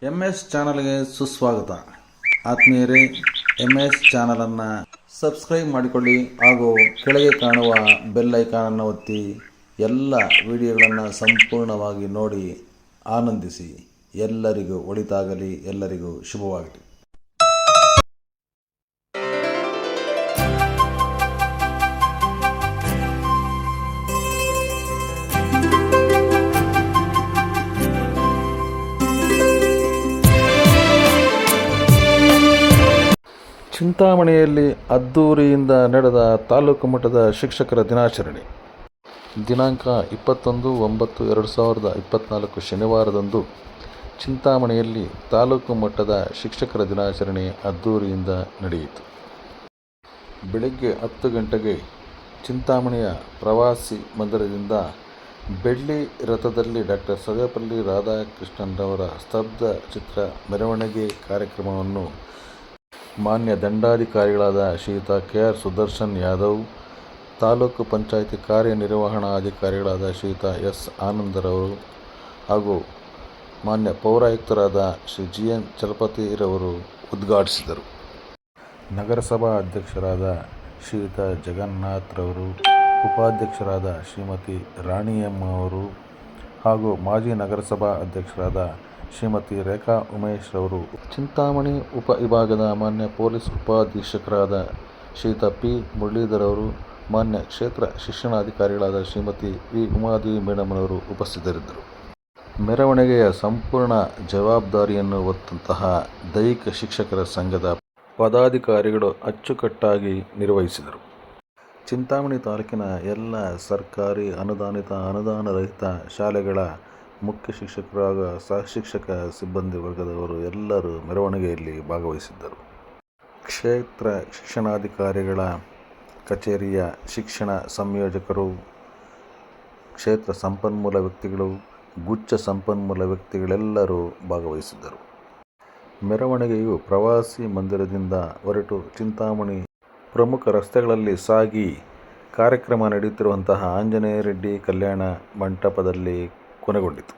M S ಚಾನಲ್ಗೆ ಸುಸ್ವಾಗತ. ಆತ್ಮೀಯರೇ, ಎಮ್ ಎಸ್ ಚಾನಲನ್ನು ಸಬ್ಸ್ಕ್ರೈಬ್ ಮಾಡಿಕೊಳ್ಳಿ ಹಾಗೂ ಕೆಳಗೆ ಕಾಣುವ ಬೆಲ್ ಐಕಾನನ್ನು ಒತ್ತಿ ಎಲ್ಲ ವಿಡಿಯೋಗಳನ್ನು ಸಂಪೂರ್ಣವಾಗಿ ನೋಡಿ ಆನಂದಿಸಿ. ಎಲ್ಲರಿಗೂ ಒಳಿತಾಗಲಿ, ಎಲ್ಲರಿಗೂ ಶುಭವಾಗಲಿ. ಚಿಂತಾಮಣಿಯಲ್ಲಿ ಅದ್ದೂರಿಯಿಂದ ನಡೆದ ತಾಲೂಕು ಮಟ್ಟದ ಶಿಕ್ಷಕರ ದಿನಾಚರಣೆ ದಿನಾಂಕ 21/9/2024 ಶನಿವಾರದಂದು ಚಿಂತಾಮಣಿಯಲ್ಲಿ ತಾಲೂಕು ಮಟ್ಟದ ಶಿಕ್ಷಕರ ದಿನಾಚರಣೆ ಅದ್ದೂರಿಯಿಂದ ನಡೆಯಿತು. ಬೆಳಗ್ಗೆ 10 ಗಂಟೆಗೆ ಚಿಂತಾಮಣಿಯ ಪ್ರವಾಸಿ ಮಂದಿರದಿಂದ ಬೆಳ್ಳಿ ರಥದಲ್ಲಿ ಡಾಕ್ಟರ್ ಸರ್ವೇಪಲ್ಲಿ ರಾಧಾಕೃಷ್ಣನ್ರವರ ಸ್ತಬ್ಧ ಚಿತ್ರ ಮೆರವಣಿಗೆ ಕಾರ್ಯಕ್ರಮವನ್ನು ಮಾನ್ಯ ದಂಡಾಧಿಕಾರಿಗಳಾದ ಶ್ರೀಯುತ ಕೆ.ಆರ್. ಸುದರ್ಶನ್ ಯಾದವ್, ತಾಲೂಕು ಪಂಚಾಯಿತಿ ಕಾರ್ಯನಿರ್ವಹಣಾಧಿಕಾರಿಗಳಾದ ಶ್ರೀಯುತ ಎಸ್. ಆನಂದರವರು ಹಾಗೂ ಮಾನ್ಯ ಪೌರಾಯುಕ್ತರಾದ ಶ್ರೀ ಜಿ.ಎನ್. ಚಲಪತಿರವರು ಉದ್ಘಾಟಿಸಿದರು. ನಗರಸಭಾ ಅಧ್ಯಕ್ಷರಾದ ಶ್ರೀಯುತ ಜಗನ್ನಾಥ್ರವರು, ಉಪಾಧ್ಯಕ್ಷರಾದ ಶ್ರೀಮತಿ ರಾಣಿಯಮ್ಮ ಅವರು ಹಾಗೂ ಮಾಜಿ ನಗರಸಭಾ ಅಧ್ಯಕ್ಷರಾದ ಶ್ರೀಮತಿ ರೇಖಾ ಉಮೇಶ್ರವರು, ಚಿಂತಾಮಣಿ ಉಪವಿಭಾಗದ ಮಾನ್ಯ ಪೊಲೀಸ್ ಉಪಾಧೀಕ್ಷಕರಾದ ಶ್ರೀಯುತ ಪಿ. ಮುರಳೀಧರವರು, ಮಾನ್ಯ ಕ್ಷೇತ್ರ ಶಿಕ್ಷಣಾಧಿಕಾರಿಗಳಾದ ಶ್ರೀಮತಿ ವಿ. ಉಮಾದೇವಿ ಮೇಡಮ್ನವರು ಉಪಸ್ಥಿತರಿದ್ದರು. ಮೆರವಣಿಗೆಯ ಸಂಪೂರ್ಣ ಜವಾಬ್ದಾರಿಯನ್ನು ಹೊತ್ತಂತಹ ದೈಹಿಕ ಶಿಕ್ಷಕರ ಸಂಘದ ಪದಾಧಿಕಾರಿಗಳು ಅಚ್ಚುಕಟ್ಟಾಗಿ ನಿರ್ವಹಿಸಿದರು. ಚಿಂತಾಮಣಿ ತಾಲೂಕಿನ ಎಲ್ಲ ಸರ್ಕಾರಿ ಅನುದಾನಿತ, ಅನುದಾನರಹಿತ ಶಾಲೆಗಳ ಮುಖ್ಯ ಶಿಕ್ಷಕರು ಹಾಗೂ ಸಹಶಿಕ್ಷಕ ಸಿಬ್ಬಂದಿ ವರ್ಗದವರು ಎಲ್ಲರೂ ಮೆರವಣಿಗೆಯಲ್ಲಿ ಭಾಗವಹಿಸಿದ್ದರು. ಕ್ಷೇತ್ರ ಶಿಕ್ಷಣಾಧಿಕಾರಿಗಳ ಕಚೇರಿಯ ಶಿಕ್ಷಣ ಸಂಯೋಜಕರು, ಕ್ಷೇತ್ರ ಸಂಪನ್ಮೂಲ ವ್ಯಕ್ತಿಗಳು, ಗುಚ್ಛ ಸಂಪನ್ಮೂಲ ವ್ಯಕ್ತಿಗಳೆಲ್ಲರೂ ಭಾಗವಹಿಸಿದ್ದರು. ಮೆರವಣಿಗೆಯು ಪ್ರವಾಸಿ ಮಂದಿರದಿಂದ ಹೊರಟು ಚಿಂತಾಮಣಿ ಪ್ರಮುಖ ರಸ್ತೆಗಳಲ್ಲಿ ಸಾಗಿ ಕಾರ್ಯಕ್ರಮ ನಡೆಯುತ್ತಿರುವಂತಹ ಆಂಜನೇಯ ರೆಡ್ಡಿ ಕಲ್ಯಾಣ ಮಂಟಪದಲ್ಲಿ ಕೊನೆಗೊಂಡಿತು.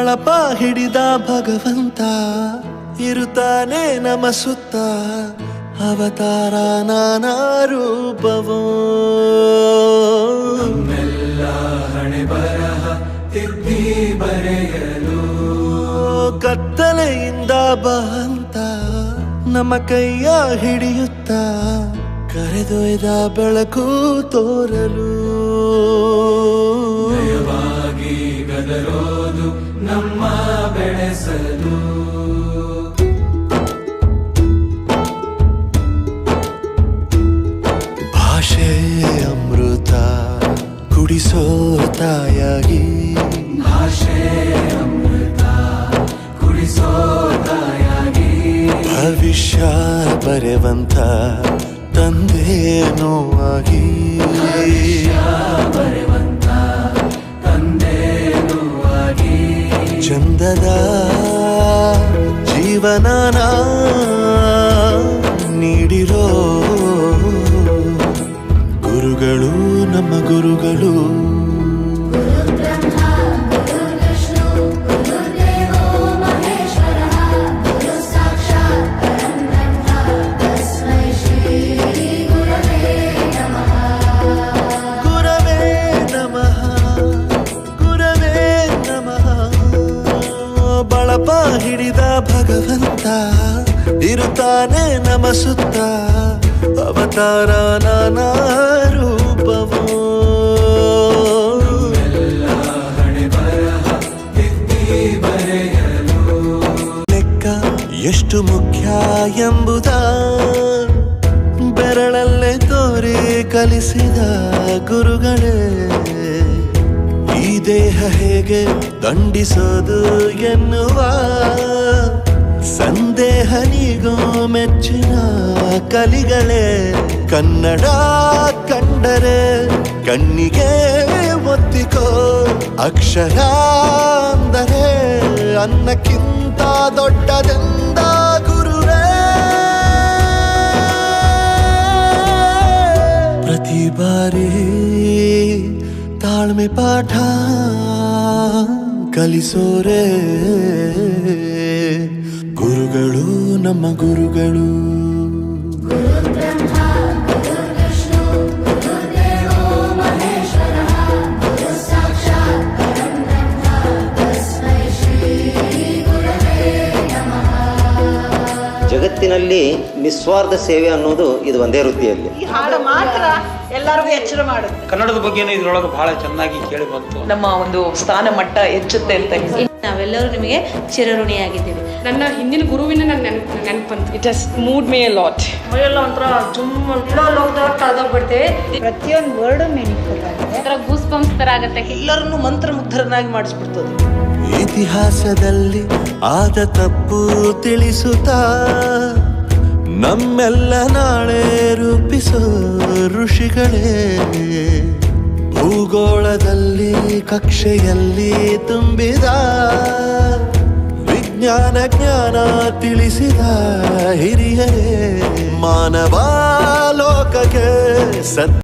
ಬಳಪ ಹಿಡಿದ ಭಗವಂತ ಇರುತ್ತಾನೆ ನಮ ಸುತ್ತ ಅವತಾರ ನಾನಾ ರೂಪವೋ ನಮ್ಮೆಲ್ಲ ಹಣೆ ಬರಹ ತಿದ್ದಿ ಬರೆಯಲು ಕತ್ತಲೆಯಿಂದ ಬಂತ ನಮ್ಮ ಕೈಯ ಹಿಡಿಯುತ್ತ ಕರೆದೊಯ್ದ ಬೆಳಕು ತೋರಲು ನಯವಾಗಿ ಗದರೋದು ನಮ್ಮ ಬೆಳೆಸಲು ಭಾಷೆ ಅಮೃತ ಕುಡಿಸೋ ತಾಯಾಗಿ ಭಾಷೆ ಅಮೃತ ಕುಡಿಸೋ ತಾಯಾಗಿ ಭವಿಷ್ಯ ಬರೆವಂತ ತಂದೇನೋ ಆಗಿ ಬರೆವಂತ ತಂದೇನೂ ಆಗಿ ಚಂದದ ಜೀವನನ ನೀಡಿರೋ ಗುರುಗಳು ನಮ್ಮ ಗುರುಗಳು ಗುರವೇ ನಮಃ ಗುರವೇ ನಮಃ ಬಳಪ ಹಿಡಿದ ಭಗವಂತ ಇರುತ್ತಾನೆ ನಮ ಸುತ್ತ ಅವತಾರ ನಾನಾ ರೂಪವೋ ಎಲ್ಲ ಹಣೆ ಬರಹ ತಿದ್ದಿ ಬರೆಯಲು ಲೆಕ್ಕ ಎಷ್ಟು ಮುಖ್ಯ ಎಂಬುದ ಬೆರಳಲ್ಲೇ ತೋರಿ ಕಲಿಸಿದ ಗುರುಗಳೇ ಈ ದೇಹ ಹೇಗೆ ದಂಡಿಸೋದು ಎನ್ನುವ ಸಂದೇಹ ನೀಗೋ ಮೆಚ್ಚಿನ ಕಲಿಗಳೇ ಕನ್ನಡ ಕಂಡರೆ ಕಣ್ಣಿಗೆ ಒತ್ತಿಕೋ ಅಕ್ಷರ ಅಂದರೆ ಅನ್ನಕ್ಕಿಂತ ದೊಡ್ಡದೆಂದ ಗುರುವೇ ಪ್ರತಿ ಬಾರಿ ತಾಳ್ಮೆ ಪಾಠ ಕಲಿಸೋರೆ ಗುರುಗಳು ನಮ್ಮ ಗುರುಗಳು ಜಗತ್ತಿನಲ್ಲಿ ನಿಸ್ವಾರ್ಥ ಸೇವೆ ಅನ್ನೋದು ಇದು ಒಂದೇ ವೃತ್ತಿಯಲ್ಲಿ. ಈ ಹಾಡು ಮಾತ್ರ ಎಲ್ಲರಿಗೂ ಎಚ್ಚರ ಮಾಡುತ್ತೆ. ಕನ್ನಡದ ಬಗ್ಗೆನೂ ಇದ್ರೊಳಗೆ ಬಹಳ ಚೆನ್ನಾಗಿ ಕೇಳಿ ಬಂತು. ನಮ್ಮ ಒಂದು ಸ್ಥಾನ ಮಟ್ಟ ಹೆಚ್ಚುತ್ತೆ ಅಂತ ನಾವೆಲ್ಲರೂ ನಿಮಗೆ ಚಿರಋಣಿಯಾಗಿದ್ದೀವಿ. ನನ್ನ ಹಿಂದಿನ ಗುರುವಿನ ನನ್ನ ನೆನಪಂತ it has moved me a lot. ಮೈಯೆಲ್ಲ ಒಂಥರ ಕಳೆದೋಗ್ಬಿಡ್ತೇವೆ. ಪ್ರತಿಯೊಂದು ವರ್ಡ್ ಮೀನಿಂಗ್ಫುಲ್ ಆಗಿದೆ. ಗೂಸ್ ಬಂಪ್ಸ್ ತರ ಆಗುತ್ತೆ. ಎಲ್ಲರನ್ನು ಮಂತ್ರಮುಗ್ಧರನ್ನಾಗಿ ಮಾಡಿಸ್ಬಿಡ್ತದೆ. ಇತಿಹಾಸದಲ್ಲಿ ಆದ ತಪ್ಪು ತಿಳಿಸುತ್ತಾ ನಮ್ಮೆಲ್ಲ ನಾಳೆ ರೂಪಿಸೋ ಋಷಿಗಳೇ ಭೂಗೋಳದಲ್ಲಿ ಕಕ್ಷೆಯಲ್ಲಿ ತುಂಬಿದ ವಿಜ್ಞಾನ ಜ್ಞಾನ ತಿಳಿಸಿದ ಹಿರಿಯರೇ ಮಾನವ ಲೋಕಕ್ಕೆ ಸತ್ಯ